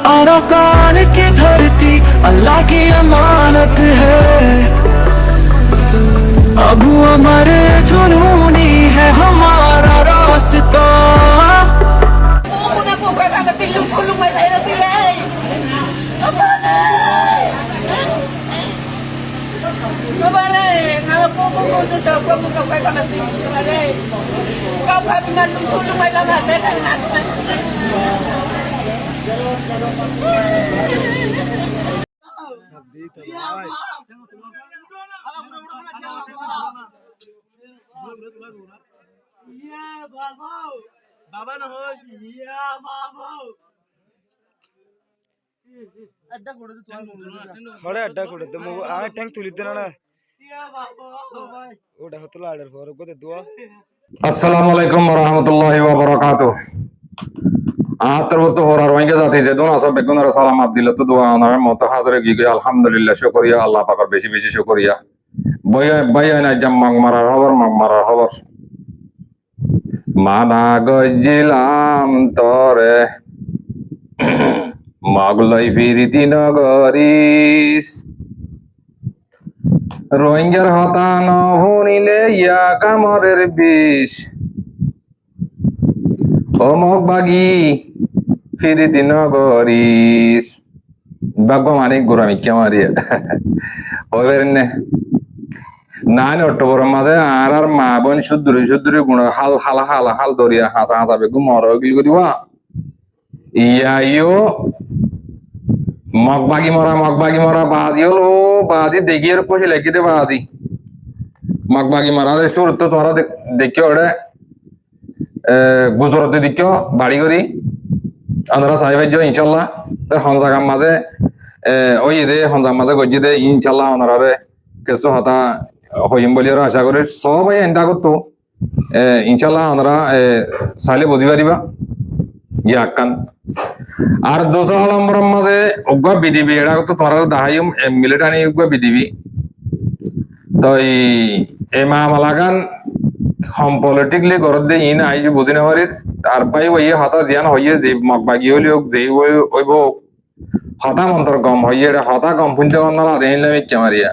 Arakan की धरती अल्लाह की अमानत है। अबू अमर जुनूनी है हमारा रास्ता। বাবা না হয় ইয়া বাবা আড্ডা করে দে তোমার হড়ে আড্ডা করে দে মো আ ট্যাঙ্ক তুলিতে না ইয়া বাবা ভাই ওটা হতলা আড়ার পর গোতে দোয়া আসসালামু আলাইকুম ওয়া রাহমাতুল্লাহি ওয়া বারাকাতুহু আতরবত হরার ওয়াঙ্গে জাতি যে দোন আসব বেগুনার সালামাত দিল তো দোয়া না মত হাজরে গিয়ে আলহামদুলিল্লাহ শুকরিয়া আল্লাহ পাকের বেশি বেশি শুকরিয়া বয়া না জাম্মাং মারার খবর মানা গজিলাম তরে মাগলাই ফিরিতি নগরিস রোহিঙ্গার হতান শুনিলে ইয়া কামরের বিষ অমক বাগি ফিরিতি নগরিস বাগবা মানে গোরামি কেমারিয়া হইবেন নে নানি অক্টোবর মাঝে আর মা বোন শুদ্ধুরি গুণ হাল দরিয়া হাসা বেগু মর গিল করিবা ইয়ো মগবাগি মরা বাজি হলো বাজি দেখি আর পয়সা লেখি দে বাজি মগবাগি মরা শুর তো তোমরা দেখিও ওটা গুজরাতে দেখিও বাড়ি করি আমরা সাহেব ইনশাল্লাহ হনজাগার মাঝে ওই দে হনজার মাঝে গজি দে ইনশাল্লাহ ওনারে কিছু হতা হইম বলি আর আশা করি সবাই এন্ডা করতো ইনশাল্লাহ ওনারা চাইলে বুঝি পারিবা ইয়াকান আর 200 নম্বরের মাঝে অজ্ঞা বিডিবি এটা তো তোমার দাহাইম মিলিটারি অজ্ঞা বিডিবি তো এই মামালাগান হম পলিটিকলি ঘরত দিয়ে ইন আই যে বুঝি না পারি তার পাই ওই হতা জিয়ান হইয়ে যে মগবাগি হইলে হোক যেই হইব হতা মন্তর কম হইয়ে এটা হতা কম ফুলতে কন্নলা দেন মারিয়া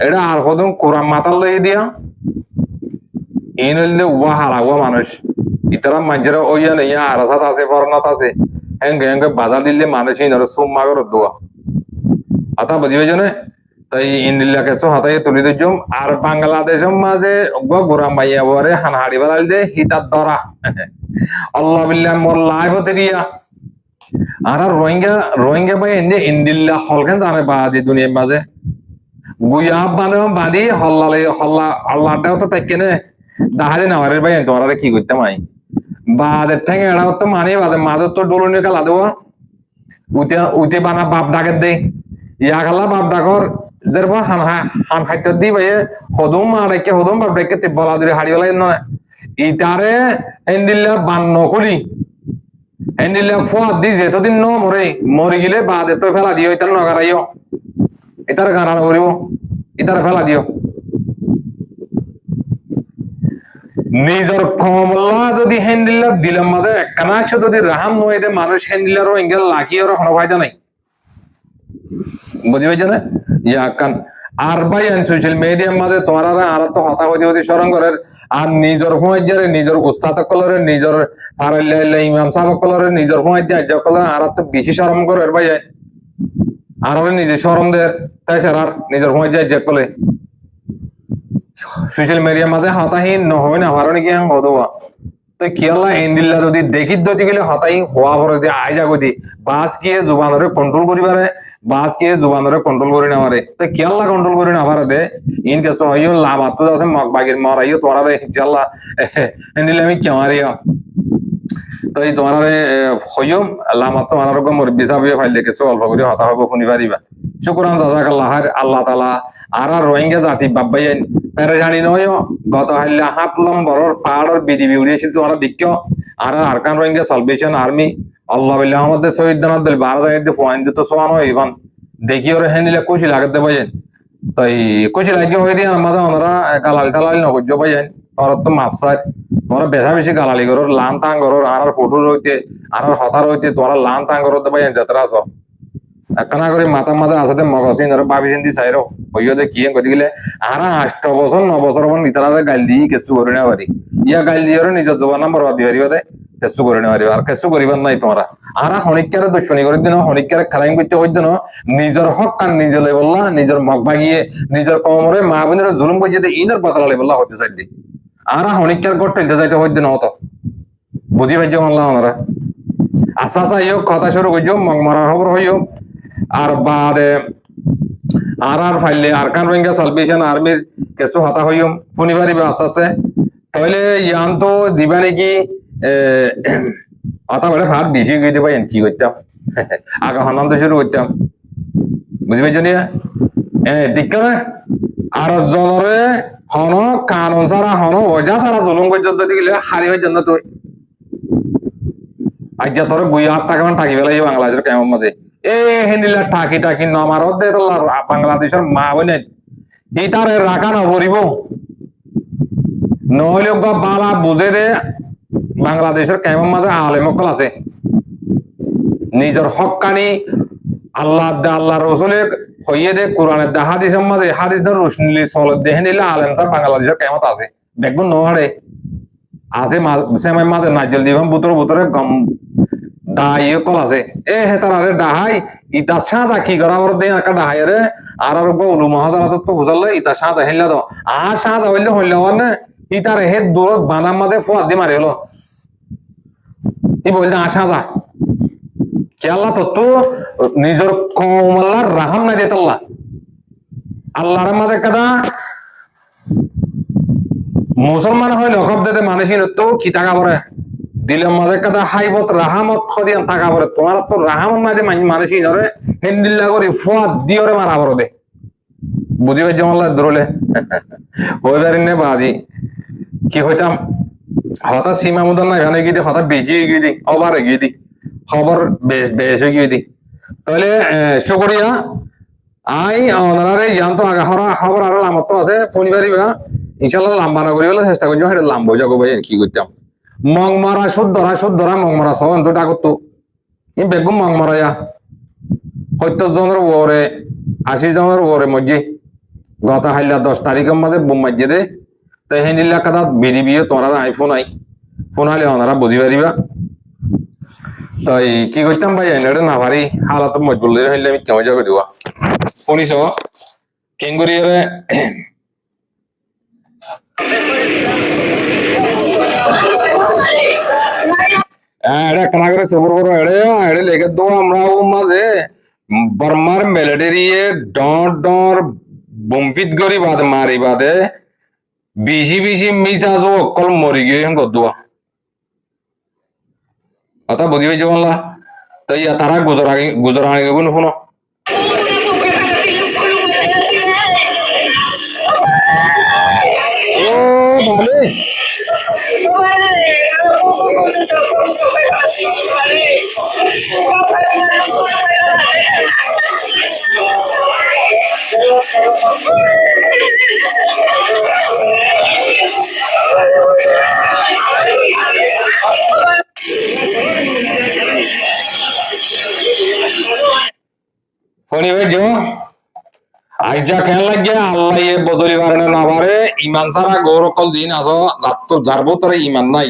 এটা আর কদম কোরআন মাতাল লই দিয়া ইন হইলে উয়া হারাগুয়া মানুষ ইতারা মানুষেরা ওইয়া নেইয়া আরাসাত আছে ফরনাত আছে হেঙ্গে বাধা দিলে মানুষ ইনারা সুম্মা করে দোয়া আতা বুঝিবে জানে তাই ইন্ডিয়া কেসো হাতাই তুলি দিজুম আর বাংলাদেশের মাঝে গোরা মাইয়া বরে হানহাড়ি বেলাল দে হিতার ধরা আল্লাহ বিল্লাহ মোর লাইফ হতে দিয়া আর রোহিঙ্গা ভাই এনে ইন্ডিল্লা হলকেন জানে বাদি দুনিয়ার মাঝে গুয়া বাঁধি হল্লা আল্লাহটাও তো তাই কেনে দাহাদি না ভাই তোমরা কি করতে মাই বাদের ঠেঙে এড়া তো মানে বাদে মাঝে তো ডোলনি কালা দেওয়া উতে বানা বাপ ডাকের দে ইয়া কালা বাপ ডাকর যেরপর হান খাইতে দি ভাই হদুম আড়াইকে হদুম বাপ ডাকে বলা দূরে হাড়ি বেলা নয় ইটারে এন্ডিল্লা বান্ন করি এন্ডিল্লা ফুয়া দি যেতদিন ন মরে গেলে বাদে তো ফেলা দিও ইতার নগারাইও ইতার গানা করিব ইতার ফেলা দিও নিজের কমলা যদি হ্যান্ডিলার দিলাম মাঝে একখানা যদি রাহাম নয় দে মানুষ হ্যান্ডিলারও ইঙ্গেল লাকি ওর কোনো ফায়দা নাই বুঝি পাইছে না ইয়াকান আর ভাই সোশ্যাল মিডিয়ার মাঝে তোমার আর তো হতা হতে স্মরণ করে আর নিজের ফোঁয়ারে নিজের উস্তাদ কলরে নিজের ফারাইল্লা ইমাম সাহেব কলরে নিজের ফোঁয়া কলরে আর তো বেশি শরম করে ভাই আর নিজে শরম দেয় তাই স্যার আর নিজের ফোঁয়া কলে সোশ্যাল মিডিয়ার মাঝে হতাহীন হবে না হওয়ার নাকি হদোয়া তো খেয়াল্লা ইন্দিল্লা যদি দেখি দতি গেলে হতাহীন হওয়া পরে দিয়ে আয় যাগো দি বাস কে জুবানরে কন্ট্রোল করিবারে বাস কে জুবানরে কন্ট্রোল করি না পারে তো খেয়াল্লা কন্ট্রোল করি না পারে দে ইন কেস হইও লাভ আত্ম আছে মগ বাগির মরাইও তোরা রে ইনশাআল্লাহ ইন্দিল্লা আমি কেমারিয়া তো এই তোমার হইও লামাত তোমার মোর বিসাবে ফাইলে কেছো অল্প করে হতা হবে শুনি পারিবা শুকরান জাযাকাল্লাহ আল্লাহ তাআলা আর রোহিঙ্গা জাতি বাব্বাইন পেরেশানি নয় গত হাইলে 7 নম্বরের পাহাড়ের বিডিবি উড়িয়েছিল তোমরা দেখো আর আরকান রোহিঙ্গা সালভেশন আর্মি আল্লাহ বিল্লাহ আমাদের শহীদ দিল 12 দিন পয়েন্ট দিতে সোয়ানো ইভান দেখি ওরা হ্যান্ডিলে খুশি লাগাতে পাইছেন তাই খুশি লাগিয়ে হয়ে দিয়ে আমাদের ওনারা কালাল টালাল নগর্য পাইছেন ওরা তো মাফসার তোমরা বেশা বেশি গালালি করো লান টাং করো আর ফটো রইতে আর হতা রইতে তোমরা লান টাং করো তো ভাই যাত্রা আছো একখানা করে মাথা মাথা আসাতে মগসিন আর ভাবি চিন্তি চাইরো হইও দে কি করি গেলে আর 8 বছর 9 বছর পর নিতারে গাল দিয়ে কিছু করে না পারি ইয়া গাল দিয়ে নিজের জবান বরবাদ দিয়ে পারিব দে কিছু করে না পারিব আর কিছু করিবার নাই তোমরা আর হনিকারে দুশ্মনী করে দিন হনিকারে খেলাইন করতে হই দিন নিজের হক কান নিজে লই বললা নিজের মগ ভাগিয়ে নিজের কমরে মা বোনের জুলুম করে দিয়ে ইনার পাতলা লই বললা হতে চাই দি আর হনিকার করতে যাইতে হই দিন হতো বুঝি পাইছো বললা আমরা আচ্ছা আচ্ছা ইও কথা শুরু করছো মগ মারার খবর হইও আর বাদে আর ফাইলে আরকান রোহিঙ্গা সালভেশন আর্মির কিছু হতা হইম শুনিবারি আস্তে আস্তে তাহলে ইয়ান তো দিবা নাকি হতা বলে ভাত বেশি গিয়ে দিবা কি করতাম আগা হনান তো শুরু করতাম বুঝি পাইছ নি দীক্ষা আর জনরে হন কানুন ছাড়া হন ওজা ছাড়া জুলুম পর্যন্ত দিলে হারিবার জন্য তুই আজ তোর 2,000 টাকা মান থাকি পেলাই বাংলাদেশের কেমন মাঝে হেনিলা টাকি টাকি নমারত দে তোলার বাংলাদেশের মা বলেন এই তার রাখা নভরিব নহলে বালা বুঝে দে বাংলাদেশের কেমন মাঝে আলেমকল আছে নিজের হকানি আল্লাহ রসুলে হইয়ে দে কোরআনের দা হাদিসের মাঝে হাদিস রোশনি চলত দেখে নিলে আলেম তার বাংলাদেশের কেমন আছে দেখবেন নহরে আছে সেমাই মাঝে নাজল দিবাম বুতরে গম দাই কল আছে হেতারে ডাহাই ইতা সাঁজা কি করা আমার দে একা ডাহাই রে আর উলু মহাজারা তো বুঝালে ইতা সাঁজা হেললা দাও আর সাঁজা হইলে না ইতার হে দূরত বাঁধার মাঝে ফোয়াদ দিয়ে মারি হলো ই বললে সাঁজা আল্লাহ তো নিজের কমাল্লার রাহাম নাই দিত আল্লাহর মাঝে কাদা মুসলমান হয় লকব দে মানুষ তো কি টাকা পরে দিলের মাঝে কাদা হাইবত রাহামত খদিয়ান টাকা পরে তোমার তো রাহামত নাই দে মানুষ ধরে হেন্দিল্লা করে ফুয়াদ দিয়ে মারা পড়ো দে বুঝি পাই জমাল্লা ধরলে ওই বাড়ি নে বাজি কি হইতাম হঠাৎ সীমা মুদান না এখানে গিয়ে দি হঠাৎ বেশি গিয়ে দি অবার গিয়ে দি খবর বেশ হয়ে গিয়ে দি তাহলে শুকরিয়া আই ওনারে জানতো আগা খবর আরো লামত আছে শনিবারই বা ইনশাল্লাহ লাম্বা না করি বলে চেষ্টা করছি সেটা লাম্ব যাবো ভাই কি করতাম মং মারা শুদ্ধরা মং মারা সব তো ডাকত এই বেগুম মং মারা 70 জনের ওরে 80 জনের ওরে মধ্যে গত হাইলা 10 তারিখের মাঝে বোম মাঝে দে তো হেনিলা কাদা বিয়ে তোমার আইফোন ফোন আইলে ওনারা বুঝি পারিবা তাই কি করতাম ভাই এটা না পারি হালাত মজবুল হইলে আমি কেমন যাবে দিবা শুনিস কেঙ্গুরি এটা কেনা করে সবর করো এড়ে লেগে দেবো আমরা মাঝে বর্মার মেলেটেরিয়ে ডর বমফিট করি বাদে মারি বাদে বেশি মিশা যো অকল মরি গিয়ে গদুয়া কথা বুঝি পাইছো বললা তাই তারা গুজরা আগে গুণ শুনো ফোনি ভাইজো আইজা কেন লাগে আল্লাহ এ বদলি পারে না পারে ইমান ছাড়া গৌরকল দিন আছো যার ভেতরে ইমান নাই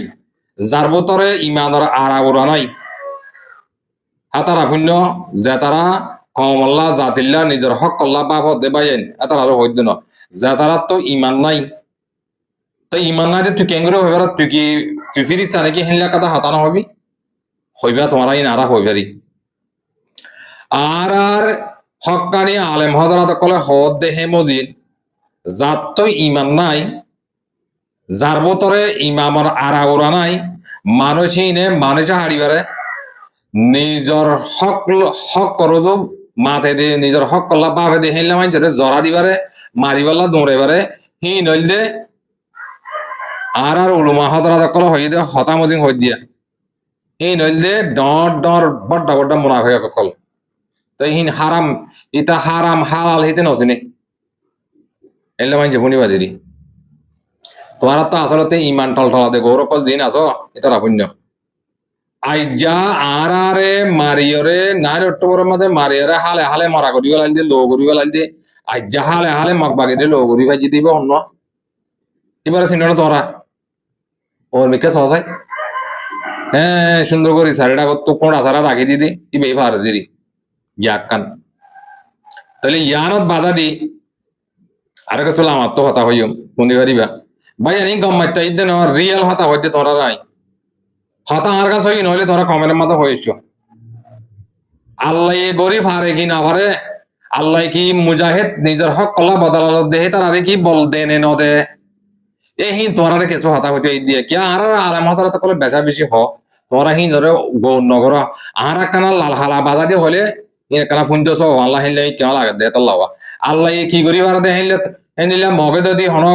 যার ভেতরে ইমানের আড়াগোড়া নাই হাতারা শূন্য যে তারা কমল্লা জাতিল্লা নিজের হক কল্লা বাপ দেবাইন এতার আরো হইদ ন যে তারা তো ইমান নাই তো ইমান নাই তুই কেঙ্গুরে হইবার তুই ফিরিস নাকি হেনলা কথা হতানো হবি হইবা তোমার আইন আরা হইবারি আর হকানি আলেম হজরাত কলে হদ দেহে মজিদ যার তো ইমান নাই যার ভেতরে ইমামর আড়াগোড়া নাই মানুষই নে মানুষে হারিবারে নিজের হক করো তো মাথে দিয়ে নিজের হক করলা বাপে দিয়ে হেনলে মানুষ জরা দিবারে মারিবাল্লা দৌড়াইবারে হি নইল দে আর উলুমা হজরাত কলে হই দে হতামজিং হই দিয়া হি নইল দে ডর বড্ডা মুনাফিক কল তাই হিন হারাম ইতা হারাম হালাল হিতে নচিনে এলে মানছে ভুনিবাদিরি তোমার তো আসলে ইমান টলটলাতে গৌরকল দিন আছো এটা পুণ্য আইজা আর আরে মারিয়রে নারী অক্টোবরের মাঝে মারিয়রে হালে হালে মরা করি গেলাল দিয়ে লো করি গেলাল দিয়ে আইজা হালে হালে মগ বাগি দিয়ে লো করি ভাজি দিব অন্য এবারে চিনো তোমরা ওর মিকে সহসাই হ্যাঁ সুন্দর করি শাড়িটা তো কোঁড়া সারা রাখি দিদি কি বে ভার দিদি ইয়াক কান তাহলে ইয়ানত বাধা দি আর কিছু আমার তো হতা হইম শুনি পারিবা ভাই জানি গম্মাইতে ইদে না রিয়েল হতা হইতে তোরা নাই হতা আর কাছে হই নইলে তোরা কমেন্টের মতো হয়েছ আল্লাহ এ গরিব হারে কি না পারে আল্লাহ কি মুজাহিদ নিজের হক কলা বদলালত দেহে তার আরে কি বল দেনে ন দে এই তোরা কিছু হতা হইতে দিয়ে কি আর আরাম হতারা তো কলে বেচা বেশি হ তোরা হি ধরে গৌ নগর আর একখানা লাল হালা বাধা দিয়ে হলে কানা ফুঞ্জ সব আল্লাহ হিলে কেন লাগে দে তাল্লাহ আল্লাহ কি করি আর দে হিলে হেনিলে মগে যদি হন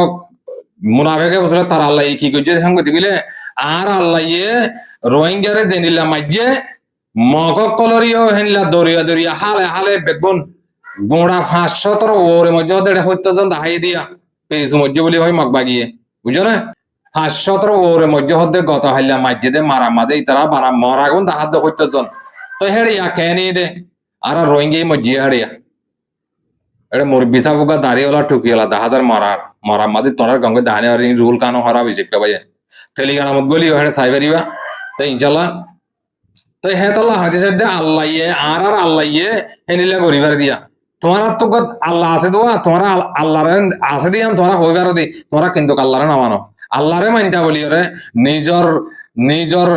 মুনাফেকে বসলে তার আল্লাহ কি করছে সঙ্গতি গেলে আর আল্লাহ রোহিঙ্গারে জেনিলা মাইজে মগ কলরিও হেনিলা দরিয়া দরিয়া হালে হালে বেগুন গোড়া 500 ওরে মধ্যে দেড় হত্যজন দাহাই দিয়া পেয়েছু মধ্যে বলি হয় মগ বাগিয়ে বুঝো না 500 ওরে মধ্যে হতে গত হাইলা মাইজে দে মারা মাঝে তারা বারা মরাগুন দাহাদ হত্যজন তো হেড়ে ইয়া কেনি দে আর রোহিঙ্গা মধ্যে হাড়িয়া এটা মুরব্বী সাবুকা দাঁড়িয়েলা টুকিয়েলা 10,000 মরা মাঝে তোরার গঙ্গে দাহানে রুল কানো হরা বিশেষ ভাই টেলিগ্রামত গলি হেড়ে সাইবারিবা তো ইনশাল্লাহ তো হে তাল্লাহ হাদিস দে আল্লাহ আর আল্লাহ হেনিলা করিবার দিয়া তোমার তো আল্লাহ আছে দোয়া তোমরা আল্লাহর আছে দিয়া তোমরা হইবার দি তোমরা কিন্তু আল্লাহরে না মানো আল্লাহরে মানতা বলি রে নিজর নিজর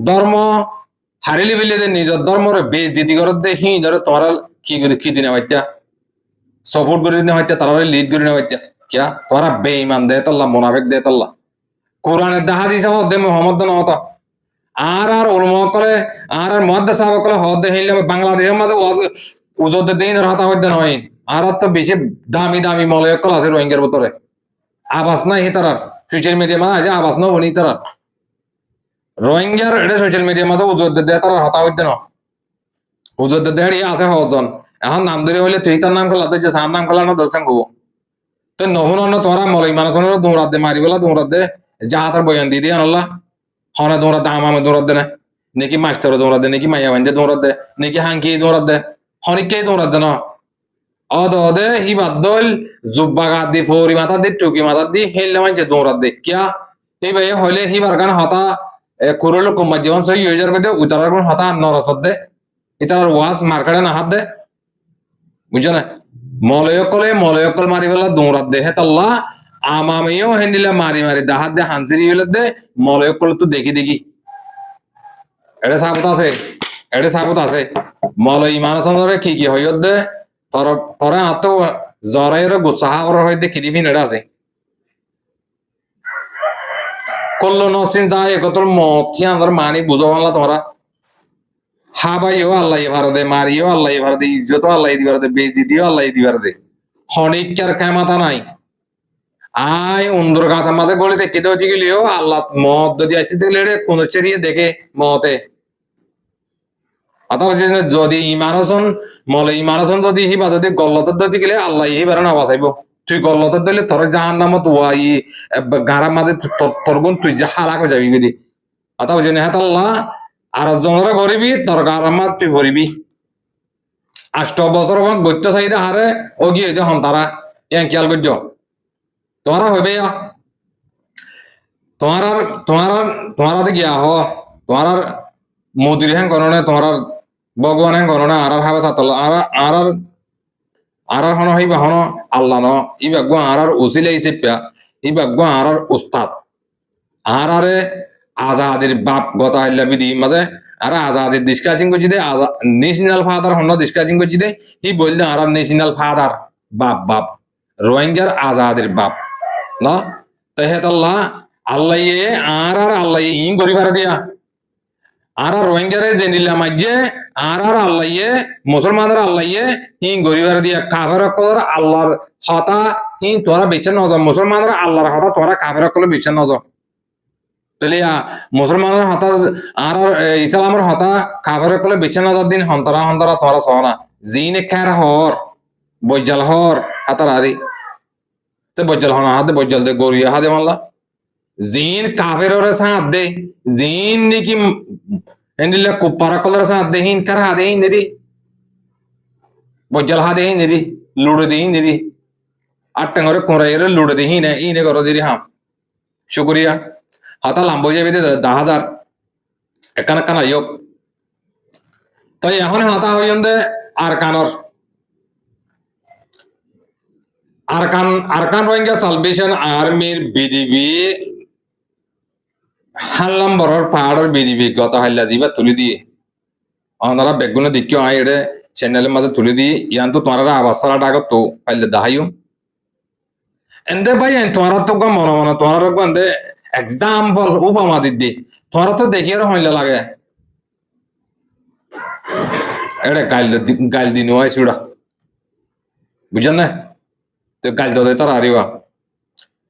ধর্ম হারিলি বিলে দে নিজর ধর্মরে বেজিতি করে দে হি ধরে তোমরা কি দিনে বাইতা সপোর্ট করে দিনে হইতা তারা লিড করে হইতা কিয়া তোমরা বেঈমান দে তাল্লাহ মুনাফিক দে তাল্লাহ কোরআনের দাহা দিছে দে মুহাম্মদ নওত আর উলমা করে আর মুহাদ্দিস সাহাবা করে হদ দেইলে বাংলাদেশের মধ্যে উজদ দিন হতা হইতে নয় আর তো বেশি দামি দামি মলয় কল আছে রোহিঙ্গার ভিতরে আবাস নাই তারা সোশ্যাল মিডিয়া মা আছে আবাস না উনি তারা রোহিঙ্গার এটা সোশ্যাল মিডিয়া মধ্যে উজদ দেয় তারা হতা হইতে ন উজদ দেয় আছে হজন এখন নাম ধরে হইলে তুই তার নাম খেলা তুই যে সার নাম খেলা না দর্শন করবো তো নহন অন্য তোমরা মলয় মানুষ দৌড়াত দে মারি বলা দৌড়াত দে যাহা তার বয়ান দিয়ে দিয়ে আনল্লাহ হনে দৌড়াত দে আমামে দৌড়াত দে না নাকি মাস্টারে দৌড়াত দে নাকি মাইয়া বান্ধে দৌড়াত দে নাকি হাঙ্কি দৌড়াত দে হনিকে দৌড়াত দে না অদে হি বাদল জুব্বা গাদ দি ফৌরি মাথা দি টুকি মাথা দি হেললে মানছে দৌড়াত দে কিয়া এই ভাই হইলে হি বারগান হতা কুরুল কুম্বা জীবন সহি হয়ে যার মধ্যে উতারার কোন হতা নরসদ দে ইতার ওয়াজ মার্কেটে না হাত দে বুঝছো না মলয়কল মারি ফেলা দৌড়াত দে হে তাল্লাহ আমামিও হেন্ডিলা মারি মারি দাহাত দে হানসিরি ফেলে দে মলয়কল তো দেখি দেখি এটা সাবত আছে মলয় ইমান চন্দ্রে কি হইত দে পরে আত জ্বরের গুসাহাবর হইতে খিদিফিন এটা আছে কল্লো নসিন যায় একতর মত আন্দার মানি বুঝো বাংলা তোমরা হাবাইও আল্লাহ ভার দে মারিও আল্লাহ ভার দে ইজ্জত আল্লাহ দিবার দে বেজি দিও আল্লাহ দিবার দে হনিকার কামাতা নাই আয় উন্দর গাথা মাঝে গলি দেখে দেওয়া গেলেও আল্লাহ মত যদি আছে দেখলে কোন চেরিয়ে দেখে মতে যদি ইমানসন মলে ইমানসন যদি হিবা যদি গল্লতর দিতে গেলে আল্লাহ হিবার না বাঁচাইব তুই গল্লতর দিলে তোর জাহান নামত ওয়াই গাড়ার মাঝে তোর গুণ তুই যা হালাক হয়ে যাবি যদি আতা বুঝি না হ্যাঁ আল্লাহ আর জনরা করিবি তোর গাড়ার মাঝ তুই ভরিবি 8 বছর বৈত্য চাহিদা হারে ও গিয়ে হন তারা ইয়াং খেয়াল করছ তোমারা হইবে তোমার গিয়া হ তোমার মোদির হ্যাং করণে তোমার ভগবান হ্যাং করণে আর হাবে সাতল আর হন হইবা হন আল্লাহ ন ই বাগ্য আর উসিলে হিসেবে ই বাগ্য আর উস্তাদ আরে আজাদের বাপ গতা হইলা বিধি মাঝে আর আজাদের ডিসকাসিং করছি দে ন্যাশনাল ফাদার হন ডিসকাসিং করছি দে হি বললে আর ন্যাশনাল ফাদার বাপ রোহিঙ্গার আজাদের বাপ না তেহেত আল্লাহ আল্লাহ ইং করি ভাড়া দিয়া আর রোহিঙ্গারে জেনিলা মাঝে আর আল্লাহ মুসলমানের আল্লাহ ইং করি ভাড়া দিয়া কাফের কর আল্লাহর হতা ই তোরা বেছে নজ মুসলমানের আল্লাহর হতা তোরা কাফের কলে বেছে নজ তাহলে মুসলমানের হতা আর ইসলামের হতা কাফের কলে বেছে নজার দিন হন্তরা তোরা সহনা জিনে খার হর বৈজাল হর হাতার আরি বজ্জল হনা হাতে বজ্জল দে গড়িয়া হাতে মাল্লা জিন কাফেররে সাথ দে জিন নাকি এন্ডিলা কুপারা কলরে সাথ দে হিন কার হাদে হিন দেদি বজ্জাল হাদে হিন দেদি লুড়ে দে হিন দেদি আট্টাঙ্গরে কোরাইরে লুড়ে দে হিন ইনে করো দেদি হাম শুকরিয়া হাতা লাম্বো যাবে দে 10,000 একান একান আইয়ক তাই এখন হাতা হইন্দে আরকানর আরকান রোহিঙ্গা সালভেশন আর্মির বিডিবি হাল্লাম বড়র পাহাড়ের বিডিবি গত হাল্লা দিবা তুলি দিয়ে ওনারা বেগুনে দেখিও আয় এড়ে চ্যানেলের মাঝে তুলি দিয়ে ইয়ান তো তোমার আবাস সারা ডাক তো হাল্লা দাহাইও এন্দে ভাই তোমার তো মনে মনে তোমার এন্দে এক্সাম্পল উপমা দিদি তোমার তো দেখি আর হইলে লাগে এড়ে গাইল দিন হয় সুড়া বুঝছেন না তো গাইল তো তার আরিবা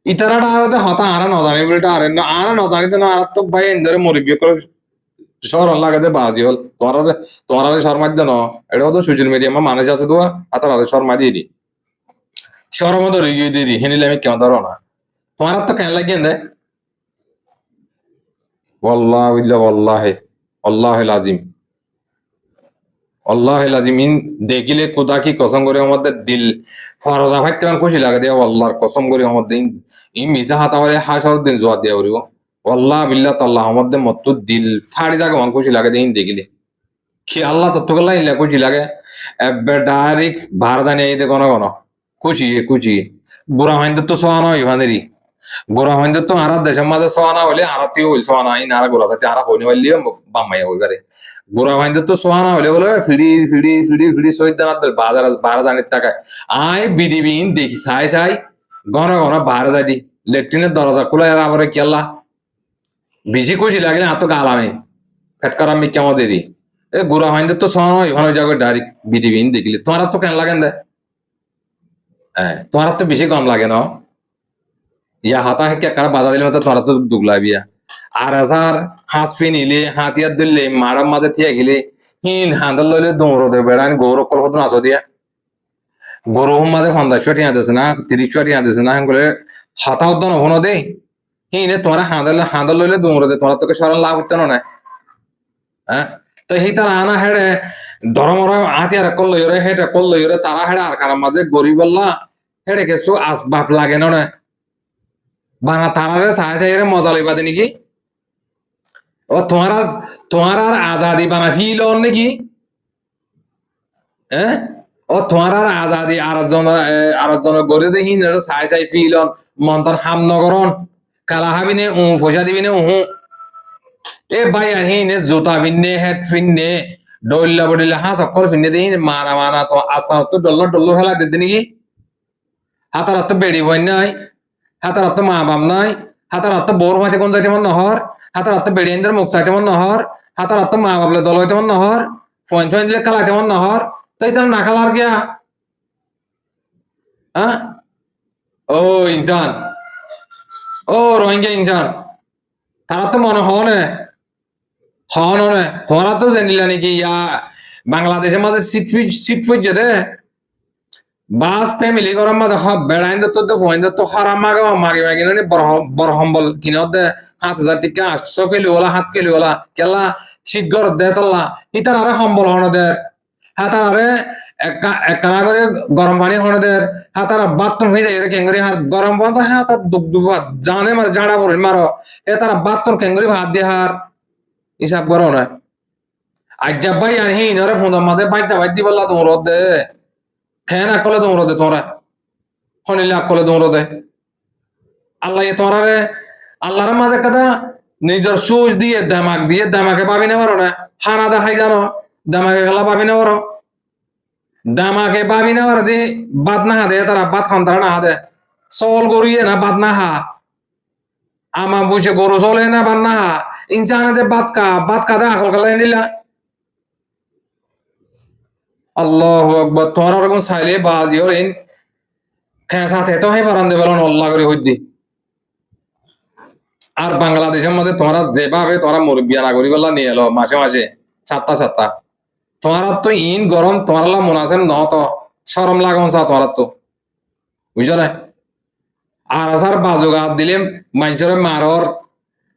ইতারাটা হতা আরা নজানি বলে আরা নজানিতে না আর তো ভাই এন্দরে মরিবি করে শহর লাগাতে বাজি হল তোমার শর্মা দেন এটাও তো সোশ্যাল মিডিয়া মানে যাতে দোয়া আর তার শর্মা দিয়ে দি শহরের মধ্যে রিভিউ দিয়ে দি হেনিলে আমি কেমন ধরো না তোমার তো কেন লাগিয়ে দেয় والله إلا والله والله العظيم والله العظيم ইন দেখিলে খোদা কি কসম করে আমাদের দিল ফরজা ভাইতে আমার খুশি লাগে দেয়া আল্লাহর কসম করে আমাদের ইন মিজা হাতা হয় হাসর দিন জোয়া দেয়া করিব والله بالله তাআলা আমাদের মত দিল ফাড়ি দাগ আমার খুশি লাগে দেন দেখিলে কি আল্লাহ তো তোকে লাইলা খুশি লাগে এবে ডাইরেক্ট ভারদানি এই দেখো না কোন খুশি বুড়া হইন্দে তো সোয়ানো ইভানেরি গোড়া হইন্দে তো আর দেশের মাঝে সোয়ানা হইলে আরাতিও হইল সোয়ানা ইন আর গোড়া থাকতে আর হইনি হইলে বাম্মাইয়া হইবারে গোড়া হইন্দে তো সোয়ানা হইলে বলে ফিড়ি সহিত বারা জানির টাকায় আয় বিডিবিন দেখি চাই ঘন বাহারে যাই দি লেট্রিনের দরজা খোলা আর আবার কেলা বেশি খুশি লাগলে হাত গালামে ফেটকার আমি কেমন দেরি এ গোড়া হইন্দে তো সোয়ানা ওখানে যাবে ডাইরেক্ট বিডিবিন দেখলে তোমার তো কেন লাগেন দে হ্যাঁ তোমার তো বেশি কম লাগে না ইয়া হাতা হেকে কার বাধা দিলে মতো তোরা তো দুগলা বিয়া আর হাজার হাঁস ফিনিলে হাতিয়ার দিলে মারার মাঝে থিয়া গেলে হিন হাঁদার লইলে দৌড়ো দে বেড়ান গৌর কল হতো নাচো দিয়া গরু মাঝে 50 টিয়া দিছে না 30 টিয়া দিছে না বলে হাতা হতো না হনো দে হিনে তোরা হাঁদার লইলে দৌড়ো দে তোরা তোকে সরল লাভ হতো না হ্যাঁ তো হি তারা আনা হেড়ে ধর্মর হাতিয়ার কল লইরে হেডে কল লইরে তারা হেড়ে আর কার মাঝে গরিব বললা হেড়ে কিছু আসবাব লাগে না বানা তারারে চাই মজা লইবা দে নাকি ও তোমার আর আজাদি বানা ফিল নাকি হ্যাঁ ও তোমার আর আজাদি আরেকজন গড়ে দে হিন চাই ফিল মন্তর হাম নগরন কালা হাবি নে পয়সা দিবি নে এ ভাই আর হিনে জুতা ফিননে হেড ফিননে ডল্লা বডিলা হা সকল ফিননে দে মানা তো আসা তো ডল্লো ফেলা দিতে নাকি হাতার তো বেড়ি বই নাই হাতার অর্থ মা বাপ নাই হাতার অর্থ বোর হইতে কোন যাইতে মন নহর হাতার অর্থ বেড়িয়ানদের মুখ চাইতে মন নহর হাতার অর্থ মা বাপলে দল হইতে মন নহর ফোন দিলে খেলাইতে মন নহর তাই তার না খেলার গিয়া হ্যাঁ ও ইনসান ও রোহিঙ্গা ইনসান তারা তো মনে হনে তোমরা তো জানিলা নাকি ইয়া বাংলাদেশের মাঝে সিট ফুজে দে বাস ফ্যামিলি গরম মাঝে হব বেড়াইন তো ফোন তো হারাম মাগে নি বড় সম্বল কিনত দে 7,000 টিকা 800 কিলো ওলা 7 কিলো ওলা কেলা শীত গরত দে তাল্লা ইতার আরে সম্বল হন দে হাতার আরে একখানা করে গরম পানি হন দে হাতার বাথরুম হয়ে যায় কেঙ্গরি হাত গরম পানি হাতার দুব জানে মার জাড়া পড়ে মারো এ তারা বাথরুম কেঙ্গরি ভাত দিয়ে হার হিসাব করো না আজ্জা ভাই আর হি নরে ফোন মাঝে বাইতে বললা তোর দে খেয়ে না করলে দৌড়ো দে তোমরা হনিলে আকলে দৌড়ো দে আল্লাহ তোমরা রে আল্লাহর মাঝে কথা নিজের সুচ দিয়ে দামাকে পাবি না পারো না হানা দেখাই জানো দামাকে গেলা পাবি না পারো দামাকে পাবি না পারো দি বাদ না দে তারা বাদ খান তারা না দে চল গরুয়ে না বাদ না হা আমা বুঝে গরু চলে না বাদ না হা ইনসানে দে বাদ কা দে আকল কালাই নিলা আল্লাহু আকবার তোমার ওরকম চাইলে বাজি ওর ইন খেসাতে তো হে ফারান দে বলন আল্লাহ করে হইদি আর বাংলাদেশের মধ্যে তোমরা যেভাবে তোমরা মুরব্বিয়ানা করি বললা নিয়ে এলো মাসে সাতটা তোমরা তো ইন গরম তোমার মুনাসেব ন তো শরম লাগান চা তোমার তো বুঝছো না আর আসার বাজুগাত দিলে মানুষের মারর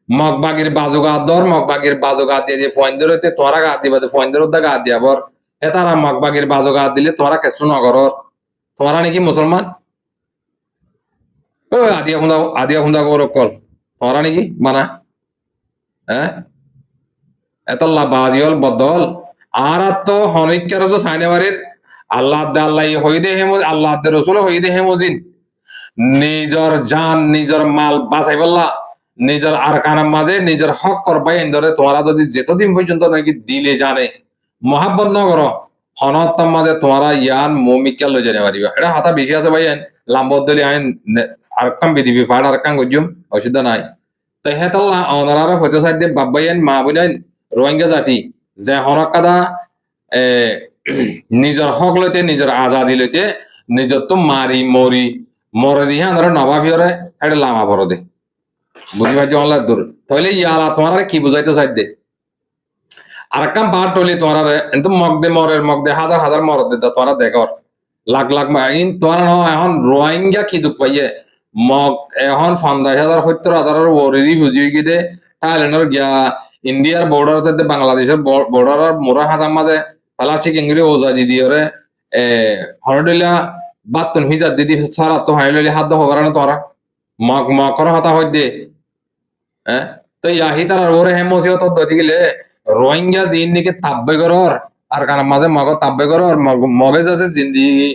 মগবাগির বাজুগাত দর মগবাগির বাজুগাত দিয়ে দিয়ে ফোন ধরে তোরা গাত দিবা ফোন ধরে গাত দিয়াবর এ তারা মগবাগির বাজুগাত দিলে তোরা কিছু নগরর তোরা নাকি মুসলমান ও আদিয়া খুন্দা গৌরব কল তোরা নাকি মানা হ্যাঁ এতল্লা বাজিল বদল আর তো হনিকার তো সাইনেবাড়ির আল্লাহ আল্লাহ হইদে হেম আল্লাহ রসুল হইদে হেমজিন নিজর জান নিজর মাল বাঁচাই বললা নিজের আরকানের মাঝে নিজের হক করবাই ধরে তোমরা যদি যেতদিন পর্যন্ত নাকি দিলে জানে মহাব্বত ন করো হনত্তম মাঝে তোমরা ইয়ান মমিকা লই জানে পারিবা এটা হাতা বেশি আছে ভাই লাম্বদলি আইন আরকাম বিদিবি ফাড় আরকাম গজুম অসুবিধা নাই তাই হেতাল্লা অনারা হইতে সাইডে বাব্বাইন মা বুনাইন রোহিঙ্গা জাতি যে হনকাদা নিজের হক লইতে নিজের আজাদি লইতে নিজের তো মারি মরি মরে দিয়ে আনারা নবাফিয়রে এটা লামা ভর দে বুঝি পাইছি অনলাইন দূর তাহলে ইয়ালা তোমার কি বুঝাইতে চাই দে আর কাম পার টলি তোমার কিন্তু মগ দে হাজার হাজার মরদ দে তোমরা দেখর লাখ লাখ ইন তোমার এখন রোহিঙ্গা কি দুঃখ পাইয়ে মগ এখন 50,000 70,000 ওরেরই বুঝি গিয়ে দে থাইল্যান্ডের গিয়া ইন্ডিয়ার বর্ডার বাংলাদেশের বর্ডার মোরা হাজার মাঝে প্লাস্টিক ইংরি ওজা দি দিয়ে হরডিলা বাতন হিজার দিদি সারা তো হাইলি হাত হবার না তোরা মগ মগ করা হতা হয় দে হ্যাঁ তো ইয়াহি তার ওরে হেমসিও তো দতি গেলে রোহিঙ্গা জিন নিকে তাব্বে করর আর কার মাঝে মগ তাব্বে করর মগে যাচ্ছে জিন্দিগি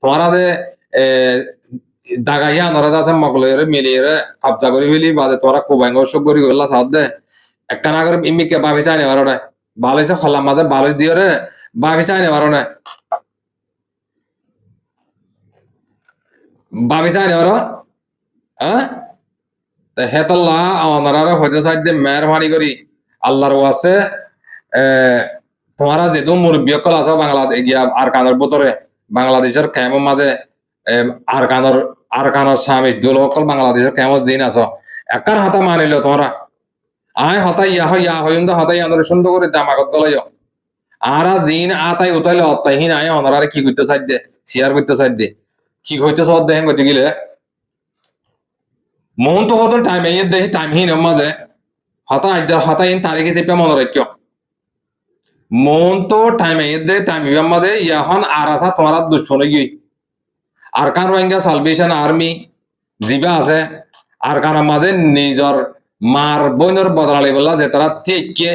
তোরা দে দাগাইয়া নরা আছে মগলরে মিলিয়ে কবজা করে ফেলি বাদে তোরা কোবাঙ্গ সব করি গলা সাথ দে একটা না করে ইমিকে বাবি চাই নেবার না বালিছে খলার মাঝে বালি দিয়ে রে বাবি চাই নেবার না বাবি চাই নেবার হ্যাঁ হেতল্লা অনারা হইতে সাইড মেহরবানি করি আল্লাহর ওয়াসে তোমারা যেহেতু মুরব্বী সকল আছো বাংলাদেশ গিয়া আরকানের ভিতরে বাংলাদেশের ক্যামের মাঝে আরকানের স্বামী দুল সকল বাংলাদেশের ক্যামস দিন আছো একার হাতা মানিল তোমরা আয় হতাই ইয়া হইম তো হতাই আন্দোলন সুন্দর করে দামাগত গলাই আরা জিন আতাই উতাইলে অত্যাহীন আয় অনারা কি করতে চাই দে শেয়ার করতে চাই দে কি হইতে সদ দেখেন করতে গেলে মন তো হতো টাইম এই দেখি টাইমহীন মাঝে হতাইন তারিখে চেপে মনে রাখ মন তো টাইম এই দে টাইম মাঝে ইয়াখন আর আসা তোমার দুশ্মনে গিয়ে আর কান রোহিঙ্গা সালভেশন আর্মি জিবা আছে আর কানের মাঝে নিজর মার বইনের বদলালি বললা যে তারা থেকে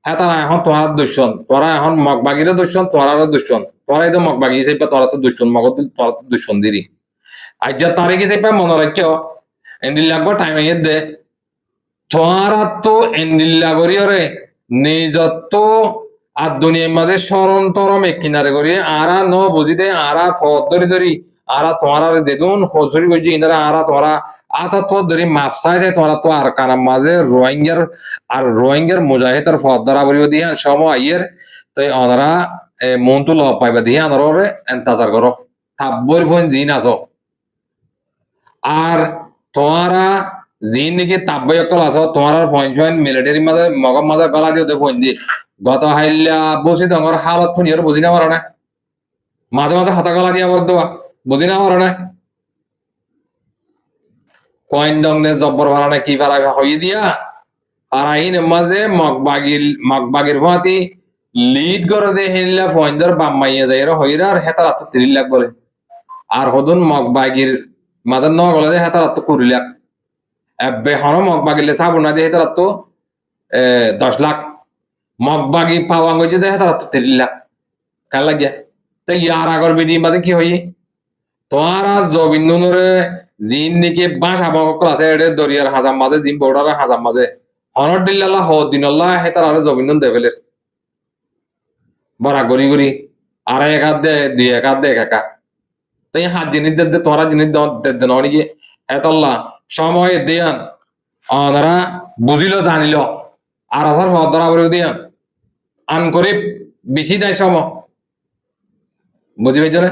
হ্যাঁ তারা এখন তোমার দুশ্মন তোরা এখন মগবাগিরও দুশ্মন তোরারও দুশ্মন তোরাই তো মগবাগি চেপে তোরা তো দুশ্মন মগ তোরা তো দুশ্মন দিদি আজ যা তারিখে চেপে মনে রাখিও এন্ডিল লাগবো টাইম এর দে তোমারা তো এন্ডিল লাগরিয়রে নিজত আর দুনিয়ার মাঝে সরম তরম এক কিনারে করি আরা ন বুঝি দে আরা ফদ ধরি আরা তোমার দেদুন হজুরি গজি ইনারা আরা তোমরা আতা তো ধরি মাফসাই যায় তোমরা তো আর কানার মাঝে রোহিঙ্গার মুজাহিদের ফদ ধরা বলিও দিয়ে সময় আইয়ের তাই ওনারা মন তো লব পাইবা দিয়ে আনারে এন্তাজার করো থাব্বর ফোন জিন আছো আর তোমারা জিন নাকি তাব্বাই অকল আছো তোমার ফোন মিলিটারি মাঝে মগম মাঝে গলা দিয়ে ফোন দি গত হাইলা বসে তোমার হালত ফোন ইয়ার বুঝি না পারো না মাঝে মাঝে হাতা গলা দিয়া বর দেওয়া বুঝি না পারো না কয়েন দংনে জব্বর ভাড়া না কি ভাড়া হই দিয়া আর আইন মাঝে মগবাগির ভাতি লিড করে দে হেনলা ফোন ধর বাম্মাইয়া যাই হইরা আর হেতার আত্ম 3 লাখ বলে আর হদুন মগবাগির মাদার ন গলা দে হেতার আত্ম 20 লাখ এবে হন মগবাগিলে সাবু না দে হেতার আত্ম 10 লাখ মগবাগি পাওয়া গই দে হেতার আত্ম 3 লাখ কাল লাগিয়া তো ইয়ার আগর বিডি মাঝে কি হই তোমারা জবিন্দুরে জিন নিকে বাসা বকল আছে এডে দরিয়ার হাজার মাঝে জিন বর্ডারের হাজার মাঝে হনর দিল্লাহ দিনাল্লাহ হেতার আর জবিন্দুন দেবেলের বড়া গড়ি গড়ি আর এক হাত দে 2 হাত দে একা তাই হাত জিনিস দে তোরা জিনিস দে নড়িয়ে হেতাল্লাহ সময় দেয়ান ওনারা বুঝিল জানিল আর আসার ফদরা করে দিয়ান আন করে বেশি নাই সময় বুঝি পাইছ না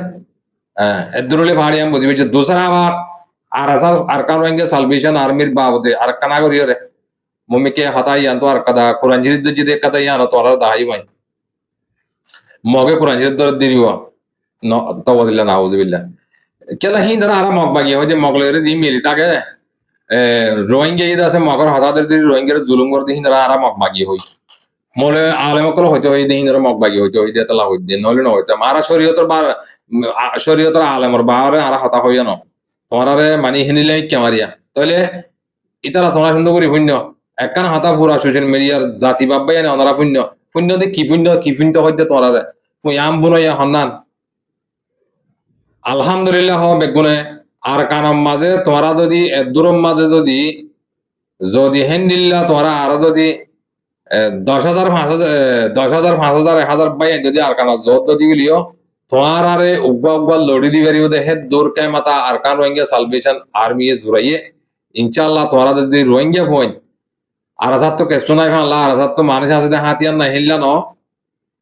এদুরলে ভাড়ি আমি বুঝি পাইছি দুসরা আবার আর আসার আর কান রঙে সালভেশন আর্মির বাবদে আর কানা করিও রে মমিকে হতাই আনতো আর কাদা কোরআন জিরিদ যদি কাদাই আনো তোরা দাহাই ভাই মগে কোরআন জিরিদ দর দিরিও ন তওয়াদিল্লাহ নাউযুবিল্লাহ কেলা হি ধরা আরা মগ বাগি হয় যে মগলের দি মিলি তাকে রোহিঙ্গা ঈদ আছে মগর হতাদের দি রোহিঙ্গার জুলুম করে দিন ধরা আরা মগ বাগি হই মলে আলেমকল হইতে হই দিন ধরা মগ বাগি হইতে হই দেতলা হই দিন নলে ন হইতে আরা শরীয়তর বার শরীয়তর আলেমর বাহারে আরা হতা হইয়া ন তোমারে মানি হিনিলে কেমারিয়া তাহলে ইতারা তোমরা সুন্দর করি শূন্য একখান হাতা পুরা সোশ্যাল মিডিয়ার জাতি বাব্বাই আনে অনারা শূন্য শূন্য দিয়ে কি শূন্য হইতে তোমরা আম বুনইয়া সন্ধান আলহামদুলিল্লাহ বেগুনে আর কানাম মাঝে তোমরা যদি এদুরম মাঝে যদি যদি হেন্দিল্লা তোমরা আরো যদি 10,000 5,000 10,000 5,000 1,000 পাই যদি আর কানা জোর যদি গলিও তোমার আরে উগ্বা লড়ি দি বেরিয়ে দে হেদ দূর কে মাতা আর কান রোহিঙ্গা সালভেশন আর্মি এ জুরাইয়ে ইনশাআল্লাহ তোমরা যদি রোহিঙ্গা হইন আর আজাদ তো কেসু নাই আল্লাহ আর আজাদ তো মানুষ আছে হাতিয়ার না হিল্লা ন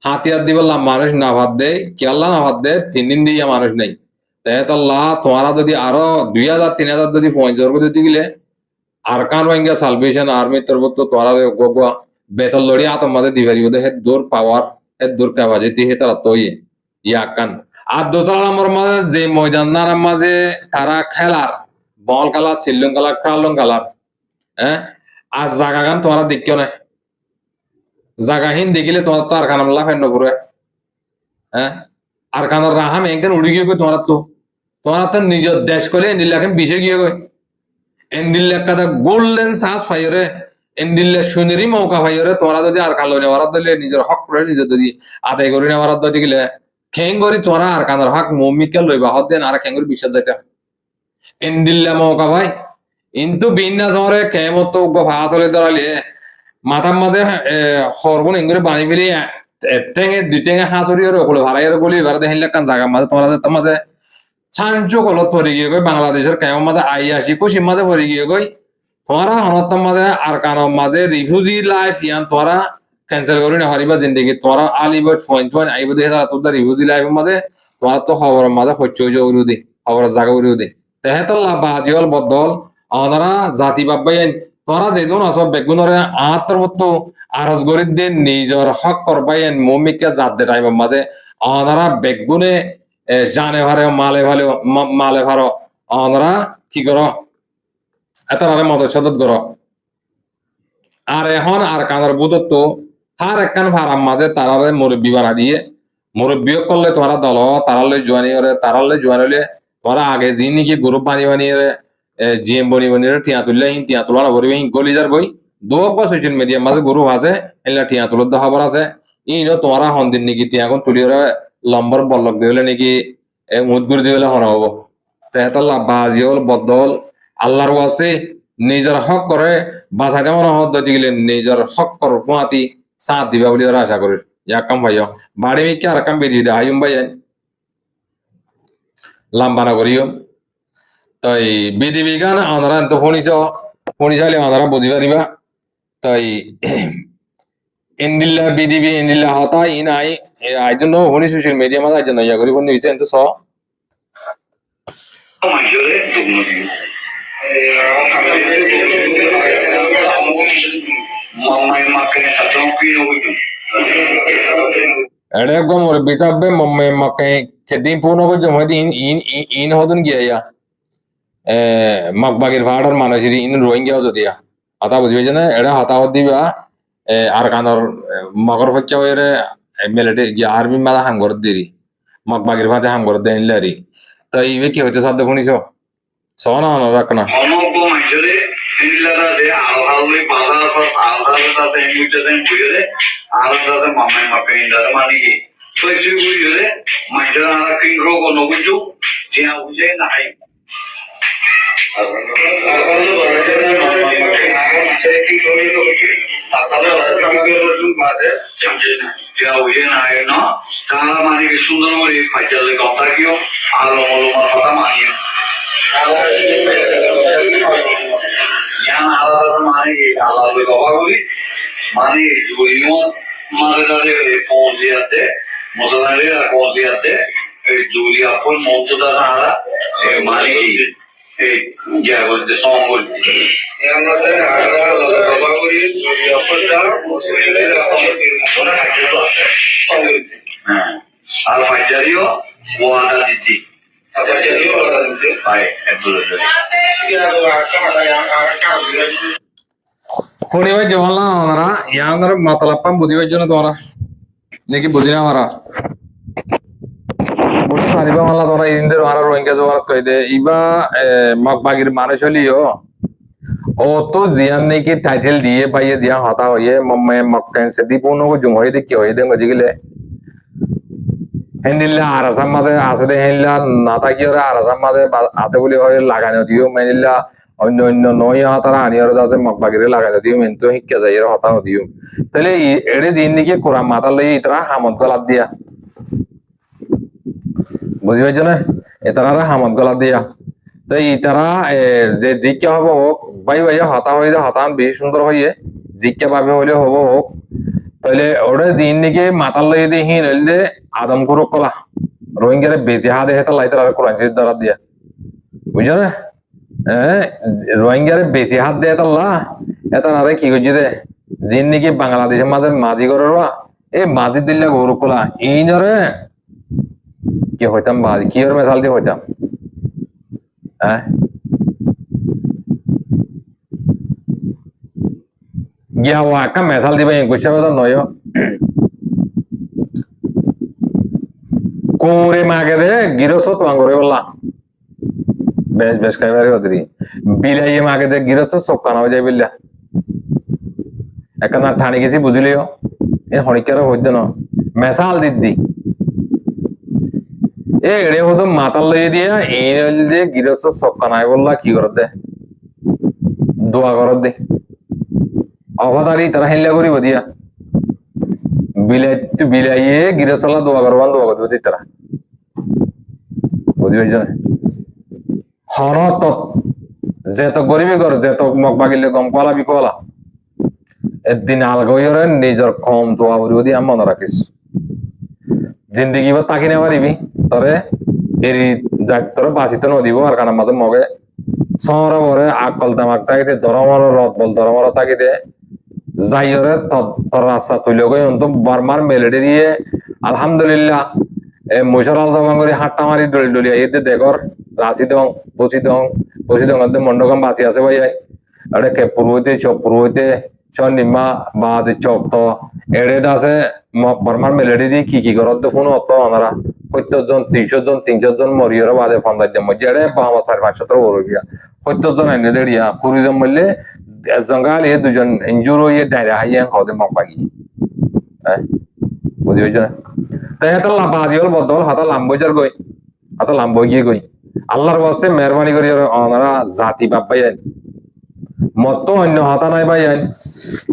হাতিয়ার দিবল্লা মানুষ না ভাত দেয় কি আল্লাহ না ভাত দেয় 3 দিন দিয়ে মানুষ নেই তাহলে তোমরা যদি আরো 2,000 3,000 যদি পয়েন্ট যদি গেলে আর কান রোহিঙ্গা সালভেশন আর্মির তরফ তো তোমরা গোয়া বেতল লড়ি তোমাদের দিবারি ওদের হেড দূর পাওয়ার হেড দূর কাবাজিতি হে তারা তৈ ইয়াকান আর দোতলা নম্বর মাঝে যে ময়দানার মাঝে তারা খেলার বল খেলার সিল্লং খেলার কালং খেলার হ্যাঁ আর জাগা গান তোমরা দেখিও না জাগাহীন দেখিলে তোমার তো আর কানামলা ফেন্ড ঘুরে হ্যাঁ আর কানার রাহাম এখানে উড়ি গিয়ে তোমরা তো নিজের দেশ করে এন্ডিল্লাকে বিষে গিয়ে গই এন্ডিল্লা কাদা গোল্ডেন সাস ফাইরে এন্ডিল্লা সুনেরি মৌকা ফাইরে তোমরা যদি আর কালো নেওয়ার দিলে নিজের হক করে নিজের যদি আদায় করে নেওয়ার দিতে গেলে খেঙ্গরি তোমরা আর কানার হক মমিকে লইবা হদ দেন আর খেঙ্গরি বিশ্বাস যাইতে এন্ডিল্লা মৌকা ভাই কিন্তু বিন্যাস হরে কেমত ভা চলে দাঁড়ালে মাথার মাঝে হরগুন এঙ্গুরে বানি ফেলি টেঙে দুই টেঙে হাঁচড়ি ওগুলো ভাড়াইয়ের গলি এবার দেখেন কান জায়গার মাঝে তোমরা মাঝে ছাঞ্চু কলত পরে গিয়ে গই বাংলাদেশের কেমন মাঝে আইয়াসি খুশির মাঝে পরে গিয়ে গই তোমরা হনতম মাঝে আর কানোর মাঝে রিফিউজি লাইফ ইয়ান তোমরা ক্যান্সেল করি না হারিবা জিন্দগি তোমরা আলিব ফোন আইব দেখে তারা তোদের রিফিউজি লাইফের মাঝে তোমরা তো খবরের মাঝে হচ্ছে উড়িও দি খবরের জায়গা উড়িও দি তেহেতল্লা বাজিওল বদল ওনারা জাতি বাব্বাই তোরা যেদিন আস বেগুনরে আত্মর মতো আরজ গরিব দিন নিজের হক করবাই মমিকে জাত দে টাইমের মাঝে ওনারা বেগুনে জানে ভারে মালে ভারো ওনারা কি করো এতারে মদত সদত করো আর এখন আর কানার বুধত তো হার একখান ভাড়ার মাঝে তারারে মুরব্বী বানা দিয়ে মুরব্বী করলে তোমরা দল তারালে জোয়ানি হলে তারালে জোয়ানি হলে তোমরা আগে দিন নাকি গ্রুপ বানিয়ে জিএম বনি টিয়া তুললে টিয়া তোলা নকরিব গলিজার গই দোক বা সোশ্যাল মিডিয়ার মাঝে গরু আছে এলা টিয়া তোলার খবর আছে ইনো তোমরা সন্দিন নাকি টিয়াখন তুলিয়ে লম্বর বল্লক দিলে নাকি মুদ গুড়ি দিলে হন হব তেহেতর বাজি হল বদল আল্লাহর আছে নিজের হক করে বাঁচাইতে মনে হত গেলে নিজের হক কর পোয়াতি সাথ দিবা বলে ওরা আশা করি এক কাম ভাইও বাড়ি মিকে আর কাম বেরিয়ে দেয় হাইম ভাই লাম্বানা করিও তাই বিডিবি গান আমরা তো শুনিছালে আমরা বুঝি পারিবা তাই এন্ডিল্লা বিডিবি এন্ডিল্লা হতা ইন আই আইজন শুনি সোশ্যাল মিডিয়া মাঝে আইজন ইয়া করি বন্ধু হইছে এন্ত স এড়ে গম ওর বিচাবে মম্মে মাকে চেদিন পুনো কো জমা দিন ইন হদুন গিয়া মগবাগির ভাড়ার মানুষের ইন রোহিঙ্গা যদিয়া আতা বুঝবে যে না এটা হতাহত দিবা আর কানর মগর ফচ্চা হয়ে মিলিটারি আর্মি মাদা হাঙ্গর দিরি মগবাগির ভাতে হাঙ্গর দেন লারি তো ইবে কি হইতে সাধ্য শুনিছ সনা না রাখ না সুন্দর করে ফাইটালে কথা কিও আলো মলমার কথা মানিও মানে আলাদা কথা বলি মানে জুড়িও মারে তাদের পৌঁছিয়াতে মশলারিরা পৌঁছিয়াতে এই জুড়ি আপন মন্ত্রটা তারা মানে এই যা বলতে সং বলতে আর ফাইটারিও ওয়াদা দিদি শনিবার যেমন না ওনারা ইয়ার মাতালাপ পাম বুঝিবার জন্য তোমরা নাকি বুঝি না ওরা সারিবা মাল্লা তোমরা ইন্দের ওরা রোহিঙ্গা জোয়ার কই দে ইবা মগবাগির মানুষ হলিও ও তো জিয়ান নাকি টাইটেল দিয়ে পাইয়ে দিয়া হতা হইয়ে মক্কেন সে দীপূর্ণ জুম হয়ে দেখি হয়ে দেন গজিগলে হেন্দিল্লা আরাসাম মাঝে আছে দে হেন্দিল্লা না থাকি ওরা আরাসাম মাঝে আছে বলে হয় লাগানো দিও মেনিল্লা অন্য অন্য নয় হাতারা আনি ওরা আছে মগবাগিরে লাগানো দিও মেন তো শিক্ষা যাই এরা হতানো দিও তাহলে এড়ে দিন নাকি কোরআন মাতার লই ইতরা হামদ গলাত দিয়া বুঝি পাইছো না এতারা হামদ গলাত দিয়া তো ইতারা যে জিজ্ঞা হব হোক ভাই ভাই হতা হয়ে যায় হতান বেশি সুন্দর হইয়ে জিজ্ঞা ভাবে হইলে হব হোক তাহলে ওটা দিন নাকি মাতার লই দিয়ে হিন হইলে আদম করো কলা রোহিঙ্গারে বেঁচে হা দেখে তার লাইতার কোরআন দ্বারা দিয়া বুঝছো না রোহিঙ্গারে বেঁচে হাত দেয় তাল্লা এটা না কি করছি দে দিন নাকি বাংলাদেশের মাঝে মাঝি করে এই মাঝি দিল্লা গরু কলা এই নরে কি হইতাম মাঝি কি ওর মেশাল দিয়ে হইতাম হ্যাঁ গিয়া ও একটা মেশাল দিবে 21,000 নয় কোরে মাগে দে গিরস তোমার বললা বেশ বেশ খাইবারে ওদের বিলাইয়ে মাগে দে গিরস সকানা হয়ে যায় বিল্লা একটা না ঠানি গেছি বুঝলিও এ হরিকারও হইতো না মেশাল দিদি এড়ে হতো মাতাল লইয়ে দিয়া এই যে গিরস সকানায় বললা কি করত দে দোয়া করত দে অবতারি তারা হেল্লা করিব দিয়া বিলাইয়ে গিরসলা দোয়া করবান দোয়া করব দি তারা বুঝি পাইছো না হনত যেত গরিবি কর যেত মগবাগিলে গম কলা বিকলা একদিন আলগইরে নিজের কম দোয়া করিব দি মনে রাখিস জিন্দগি বা তাকি না পারিবি তরে এরি যাক তোর বাঁচিতে নদিব আর কারণ মাঝে মগে সহরা ভরে আকল দামাক তাকিতে ধরমর রথ বল ধরমর তাকিতে যাইরে তোর রাস্তা তুলে গই অন্ত বারমার মেলেডি দিয়ে আলহামদুলিল্লাহ এ মুশারাল জমা করে হাট্টা মারি ডলি ডলি এতে দেখর রাশি দং বসি দং মন্ডকম বাঁচি আছে ভাই আরে কে পূর্বতে নিমা বা চক তো এড়ে আছে বর্মার মেলেডি দিয়ে কি করত ফোন অত ওনারা 70 জন 300 জন 300 জন মরিয়র বাদে ফন্দার জন্য এড়ে 500 বড় গিয়া 70 জন এনে দেড়িয়া পুরি জন বললে জঙ্গাল এ দুজন ইনজুর হয়ে ডাইরে হাইয়া হদে মকবাগি হ্যাঁ বুঝি পাইছো না তাই হাতে বাজি হল বদল হাতা লাম্বজার গই হাতা লাম্ব গিয়ে গই আল্লাহর বাসে মেহরবানি করি ওনারা জাতি বাপ পাই মত অন্য হাতা নাই ভাই আইন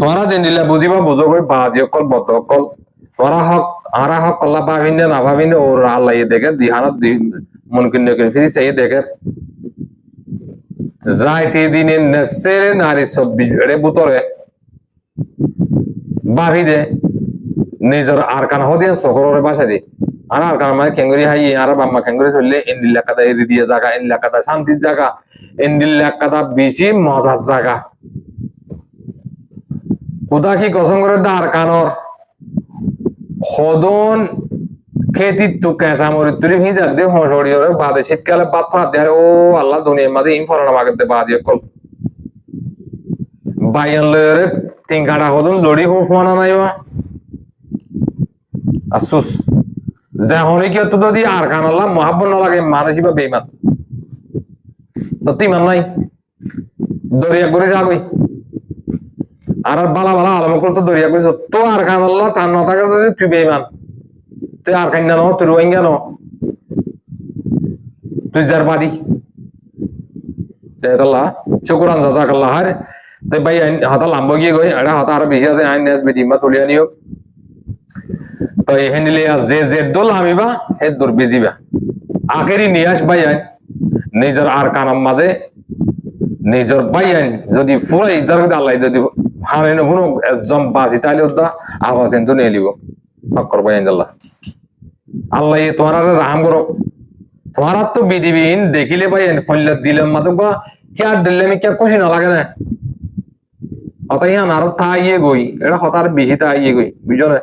তোরা জেনিলা বুঝিবা বুঝো গই বাজি অকল বদ অকল তোরা হক আরা হক আল্লাহ ভাবিন না ভাবিন ওর আল্লাহ দেখে দিহানত মন কিনে ফিরি সেই দেখে রাইতে দিনে নেসেরে নারী সব বিড়ে বুতরে ভাবি দে নিজের আর কান হদিয়া সকলের বাসা দি আর কান মানে খেঙ্গুরি হাই আর বাম্মা খেঙ্গুরি চললে ইন্দিল্লা কাদা এরি দিয়ে জায়গা ইন্দিল্লা কাদা শান্তির জায়গা ইন্দিল্লা কাদা বেশি মজার জায়গা কোথা কি কসম করে দার কানর সদন খেতি তো কেঁচা মরি তুলি ভিজা দে হসড়িয়ে বাদে শীতকালে বাদ ফাঁদ দেয় ও আল্লাহ দুনিয়ার মাঝে ইম ফরানা মাগতে বাদে কল বাইয়ান লয়ে তিন কাটা হদন লড়ি হো ফোনা নাই বা আফসোস যখনই কেউ তো যদি আর কান আল্লাহ মহাব্বত না লাগে মানুষই বা বেইমান তো তুই মান নাই দরিয়া করে যাগই আর বালা বালা আলমকল তো দরিয়া করেছ তো আর কান আল্লাহ তার না থাকে যদি তুই বেইমান তুই আর কান্না নো তুই রোহিঙ্গা নো তুই জারবাদি আল্লাহ শুকুরান জাযাকাল্লাহ হার তাই ভাই হাতা লাম্ব গিয়ে গই এটা হাতা আর বেশি আছে আইন নেস বেদিমা তুলিয়া নিও তো এহেনিলে যে দোল হামিবা হে দূর বেজিবা আখেরি নিয়াস ভাই আইন নিজের আর কানাম মাঝে নিজের ভাই আইন যদি ফুরাই ইজার করে আল্লাহ যদি হারে নবুনো একদম বাসি তাইলে ওদা আওয়াজ কিন্তু নিয়ে লিব ফকর ভাই আল্লাহ আল্লাহ তোমার রাহাম করো তোমার তো বিধিবিহীন দেখিলে ভাই ফল্লা দিলাম মাত্র বা কে দিলে আমি কে খুশি না লাগে না অত আরো তা ইয়ে গই এটা হতার বেশি তা ইয়ে গই বুঝো না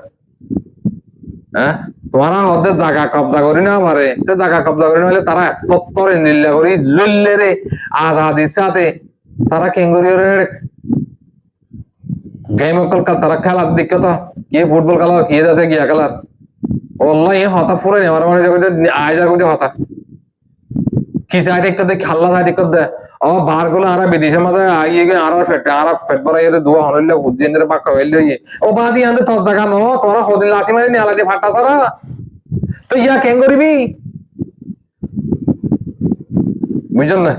হ্যাঁ তোমারা ওদের জায়গা কবজা করি না পারে, তো জায়গা কবজা করি নাহলে তারা একত্তরে নীলা করি লইলে রে আজাদির সাথে তারা কেঙ্গুরি গেম কলকাতা তারা খেলার দিকে তো কে ফুটবল খেলার কে যাচ্ছে গিয়া খেলার ওল্লা এ হতা ফুরে নেওয়ার মানে আয়জা করতে হতা কি সাইড এক দে খাল্লা সাইড এক দে ও বার গুলো আরা বিদেশের মাঝে আইয়ে গিয়ে আরা ফেট বড়াই দুয়া হনলে হুজিন্দ্র পাকা হইলে ও বাদি আনতে তোর জায়গা নো তোরা হদিন লাথি মারি নিয়ে আলাদা ফাটা সারা তো ইয়া কেন করিবি বুঝছেন না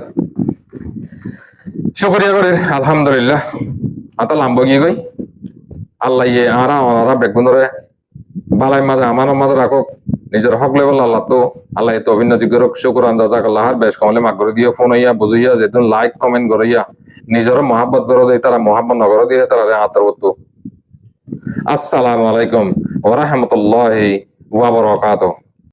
শুকরিয়া করে আলহামদুলিল্লাহ আতা লাম্ব গিয়ে গই আল্লাহ ইয়ে আরা ওনারা বেগুনরে বালাই মাঝে আমার মাঝে রাখো নিজের হক লেভেল আল্লাহ তো আল্লাহ তো অভিনতি করুক শুকুর আন্দাজ আল্লাহর বেশ কমলে মাগ করে দিয়ে ফোন হইয়া বুঝিয়া যেদিন লাইক কমেন্ট করিয়া নিজের মহাব্বত করে দেয় তারা মহাব্বত নগর দিয়ে তারা আত্মবত্ত আসসালামু আলাইকুম ওয়া রাহমাতুল্লাহি ওয়া বারাকাতুহু।